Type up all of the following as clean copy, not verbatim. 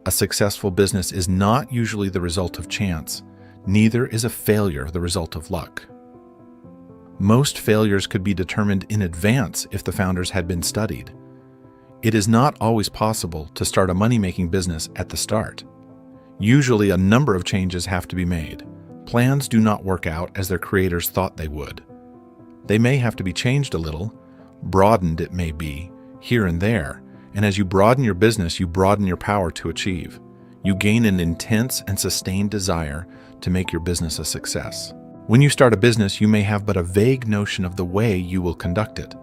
A successful business is not usually the result of chance. Neither is a failure the result of luck. Most failures could be determined in advance if the founders had been studied. It is not always possible to start a money-making business at the start. Usually, a number of changes have to be made. Plans do not work out as their creators thought they would. They may have to be changed a little, broadened it may be, here and there, and as you broaden your business, you broaden your power to achieve. You gain an intense and sustained desire to make your business a success. When you start a business, you may have but a vague notion of the way you will conduct it.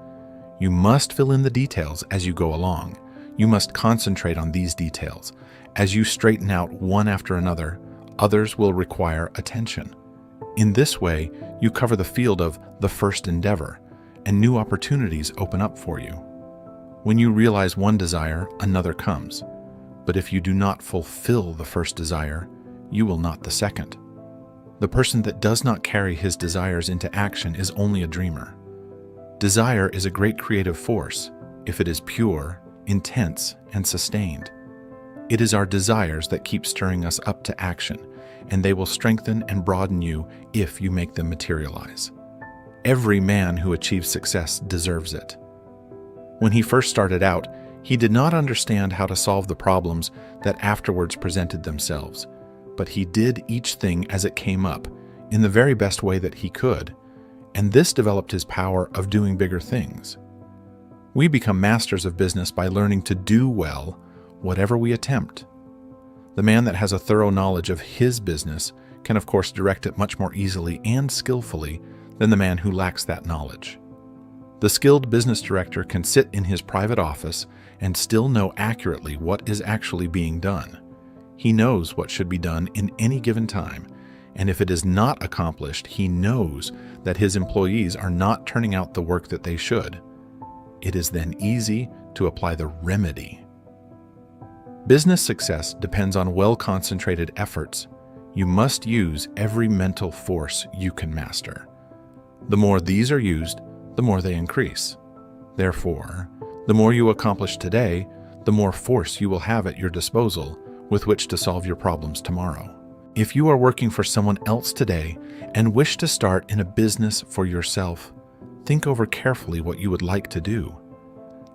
You must fill in the details as you go along. You must concentrate on these details. As you straighten out one after another, others will require attention. In this way, you cover the field of the first endeavor, and new opportunities open up for you. When you realize one desire, another comes. But if you do not fulfill the first desire, you will not the second. The person that does not carry his desires into action is only a dreamer. Desire is a great creative force if it is pure, intense, and sustained. It is our desires that keep stirring us up to action, and they will strengthen and broaden you if you make them materialize. Every man who achieves success deserves it. When he first started out, he did not understand how to solve the problems that afterwards presented themselves, but he did each thing as it came up, in the very best way that he could, and this developed his power of doing bigger things. We become masters of business by learning to do well whatever we attempt. The man that has a thorough knowledge of his business can of course direct it much more easily and skillfully than the man who lacks that knowledge. The skilled business director can sit in his private office and still know accurately what is actually being done. He knows what should be done in any given time, and if it is not accomplished, he knows that his employees are not turning out the work that they should. It is then easy to apply the remedy. Business success depends on well-concentrated efforts. You must use every mental force you can master. The more these are used, the more they increase. Therefore, the more you accomplish today, the more force you will have at your disposal with which to solve your problems tomorrow. If you are working for someone else today and wish to start in a business for yourself, think over carefully what you would like to do.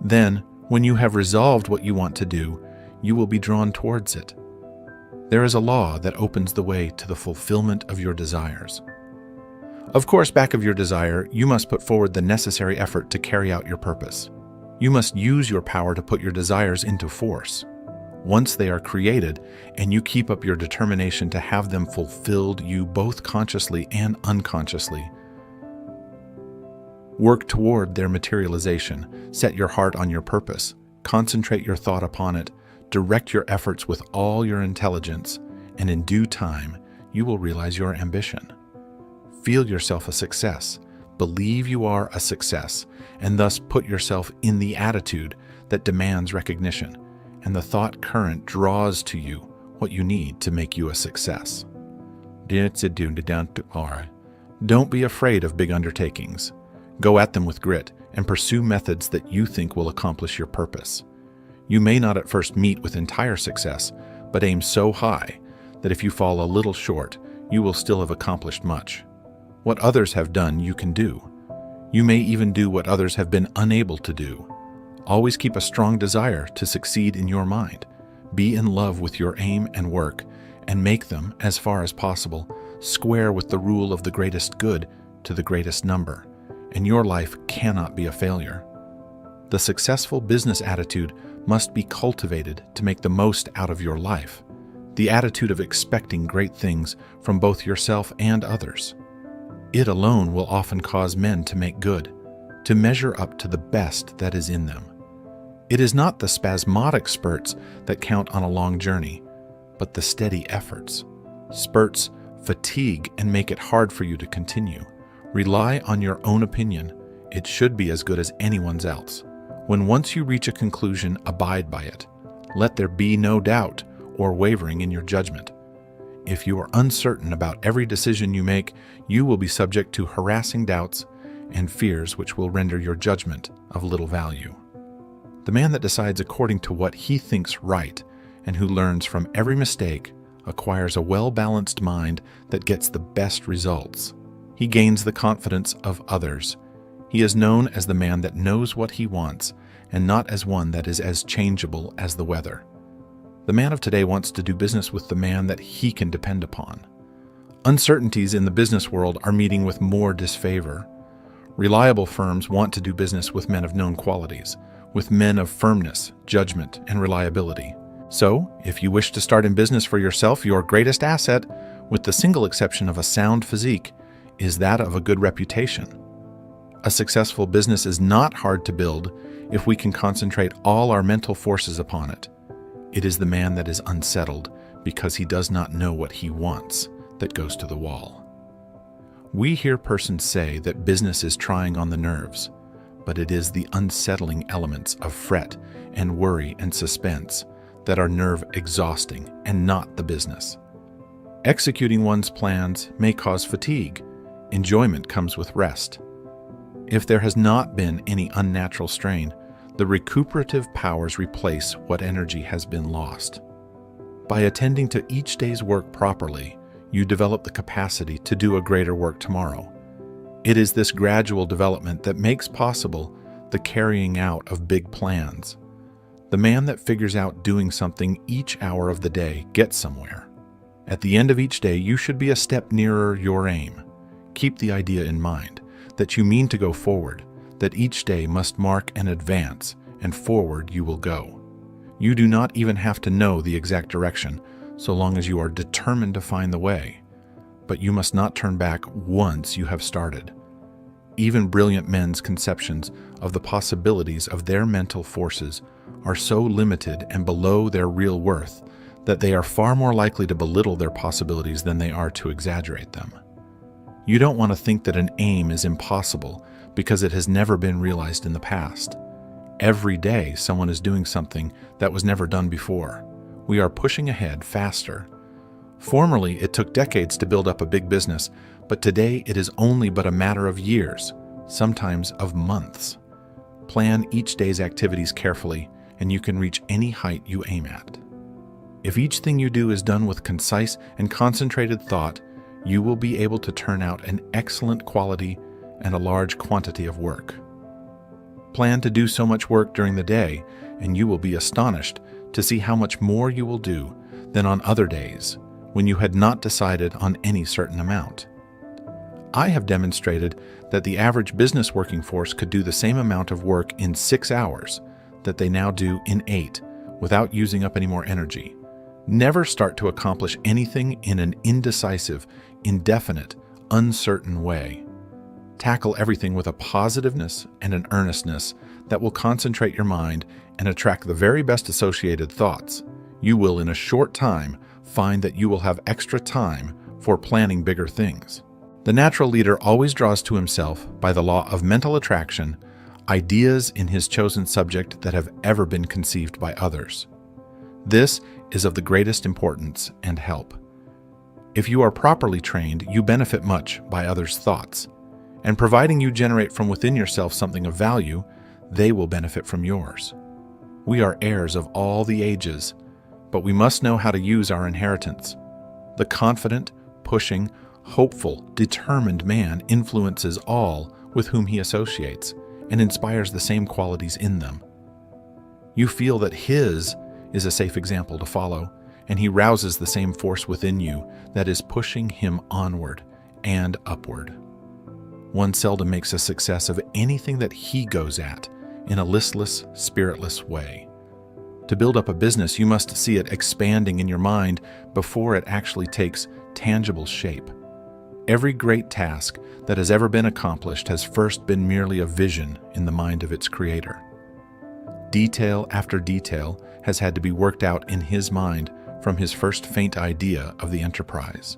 Then, when you have resolved what you want to do, you will be drawn towards it. There is a law that opens the way to the fulfillment of your desires. Of course, back of your desire, you must put forward the necessary effort to carry out your purpose. You must use your power to put your desires into force. Once they are created, and you keep up your determination to have them fulfilled, you both consciously and unconsciously work toward their materialization. Set your heart on your purpose, concentrate your thought upon it, direct your efforts with all your intelligence, and in due time, you will realize your ambition. Feel yourself a success, believe you are a success, and thus put yourself in the attitude that demands recognition, and the thought current draws to you what you need to make you a success. Don't be afraid of big undertakings. Go at them with grit and pursue methods that you think will accomplish your purpose. You may not at first meet with entire success, but aim so high that if you fall a little short, you will still have accomplished much. What others have done, you can do. You may even do what others have been unable to do. Always keep a strong desire to succeed in your mind. Be in love with your aim and work, and make them, as far as possible, square with the rule of the greatest good to the greatest number, and your life cannot be a failure. The successful business attitude must be cultivated to make the most out of your life, the attitude of expecting great things from both yourself and others. It alone will often cause men to make good, to measure up to the best that is in them. It is not the spasmodic spurts that count on a long journey, but the steady efforts. Spurts fatigue and make it hard for you to continue. Rely on your own opinion. It should be as good as anyone's else. When once you reach a conclusion, abide by it. Let there be no doubt or wavering in your judgment. If you are uncertain about every decision you make, you will be subject to harassing doubts and fears which will render your judgment of little value. The man that decides according to what he thinks right and who learns from every mistake acquires a well-balanced mind that gets the best results. He gains the confidence of others. He is known as the man that knows what he wants, and not as one that is as changeable as the weather. The man of today wants to do business with the man that he can depend upon. Uncertainties in the business world are meeting with more disfavor. Reliable firms want to do business with men of known qualities, with men of firmness, judgment, and reliability. So, if you wish to start in business for yourself, your greatest asset, with the single exception of a sound physique, is that of a good reputation. A successful business is not hard to build if we can concentrate all our mental forces upon it. It is the man that is unsettled because he does not know what he wants that goes to the wall. We hear persons say that business is trying on the nerves, but it is the unsettling elements of fret and worry and suspense that are nerve exhausting and not the business. Executing one's plans may cause fatigue. Enjoyment comes with rest. If there has not been any unnatural strain, the recuperative powers replace what energy has been lost. By attending to each day's work properly, you develop the capacity to do a greater work tomorrow. It is this gradual development that makes possible the carrying out of big plans. The man that figures out doing something each hour of the day gets somewhere. At the end of each day, you should be a step nearer your aim. Keep the idea in mind that you mean to go forward, that each day must mark an advance, and forward you will go. You do not even have to know the exact direction, so long as you are determined to find the way. But you must not turn back once you have started. Even brilliant men's conceptions of the possibilities of their mental forces are so limited and below their real worth that they are far more likely to belittle their possibilities than they are to exaggerate them. You don't want to think that an aim is impossible because it has never been realized in the past. Every day, someone is doing something that was never done before. We are pushing ahead faster. Formerly, it took decades to build up a big business, but today it is only but a matter of years, sometimes of months. Plan each day's activities carefully, and you can reach any height you aim at. If each thing you do is done with concise and concentrated thought, you will be able to turn out an excellent quality and a large quantity of work. Plan to do so much work during the day, and you will be astonished to see how much more you will do than on other days when you had not decided on any certain amount. I have demonstrated that the average business working force could do the same amount of work in 6 hours that they now do in 8 without using up any more energy. Never start to accomplish anything in an indecisive, indefinite, uncertain way. Tackle everything with a positiveness and an earnestness that will concentrate your mind and attract the very best associated thoughts. You will, in a short time, find that you will have extra time for planning bigger things. The natural leader always draws to himself, by the law of mental attraction, ideas in his chosen subject that have ever been conceived by others. This is of the greatest importance and help. If you are properly trained, you benefit much by others' thoughts, and providing you generate from within yourself something of value, they will benefit from yours. We are heirs of all the ages, but we must know how to use our inheritance. The confident, pushing, hopeful, determined man influences all with whom he associates and inspires the same qualities in them. You feel that his is a safe example to follow, and he rouses the same force within you that is pushing him onward and upward. One seldom makes a success of anything that he goes at in a listless, spiritless way. To build up a business, you must see it expanding in your mind before it actually takes tangible shape. Every great task that has ever been accomplished has first been merely a vision in the mind of its creator. Detail after detail has had to be worked out in his mind from his first faint idea of the enterprise.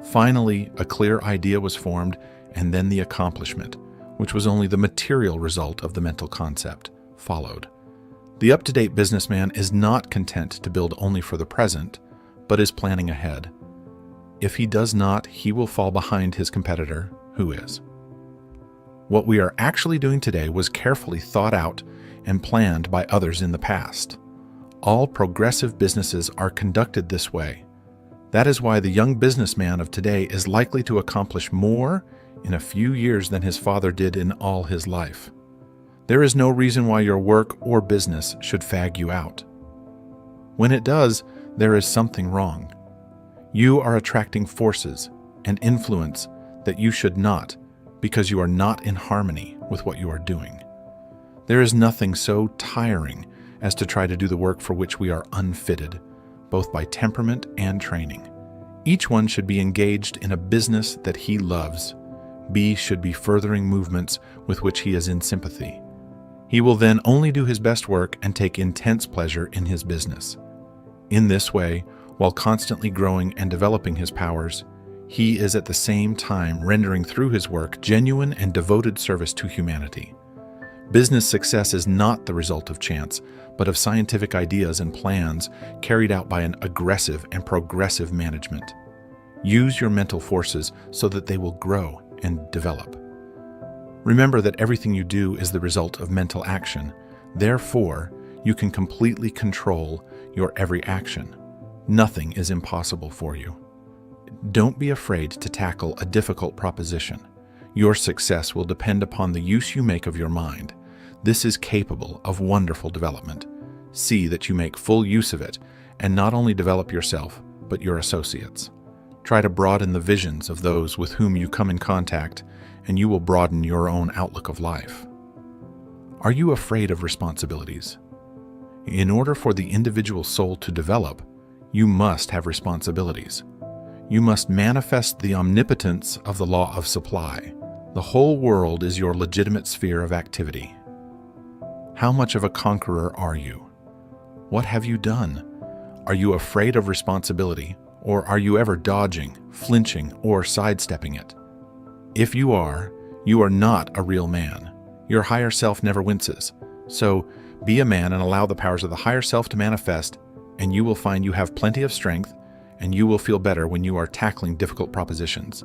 Finally, a clear idea was formed, and then the accomplishment, which was only the material result of the mental concept, followed. The up-to-date businessman is not content to build only for the present, but is planning ahead. If he does not, he will fall behind his competitor, who is. What we are actually doing today was carefully thought out and planned by others in the past. All progressive businesses are conducted this way. That is why the young businessman of today is likely to accomplish more in a few years than his father did in all his life. There is no reason why your work or business should fag you out. When it does, there is something wrong. You are attracting forces and influence that you should not, because you are not in harmony with what you are doing. There is nothing so tiring as to try to do the work for which we are unfitted, both by temperament and training. Each one should be engaged in a business that he loves. B should be furthering movements with which he is in sympathy. He will then only do his best work and take intense pleasure in his business. In this way, while constantly growing and developing his powers, he is at the same time rendering through his work genuine and devoted service to humanity. Business success is not the result of chance, but of scientific ideas and plans carried out by an aggressive and progressive management. Use your mental forces so that they will grow and develop. Remember that everything you do is the result of mental action. Therefore, you can completely control your every action. Nothing is impossible for you. Don't be afraid to tackle a difficult proposition. Your success will depend upon the use you make of your mind. This is capable of wonderful development. See that you make full use of it, and not only develop yourself, but your associates. Try to broaden the visions of those with whom you come in contact, and you will broaden your own outlook of life. Are you afraid of responsibilities? In order for the individual soul to develop, you must have responsibilities. You must manifest the omnipotence of the law of supply. The whole world is your legitimate sphere of activity. How much of a conqueror are you? What have you done? Are you afraid of responsibility, or are you ever dodging, flinching, or sidestepping it? If you are not a real man. Your higher self never winces. So, be a man and allow the powers of the higher self to manifest, and you will find you have plenty of strength, and you will feel better when you are tackling difficult propositions.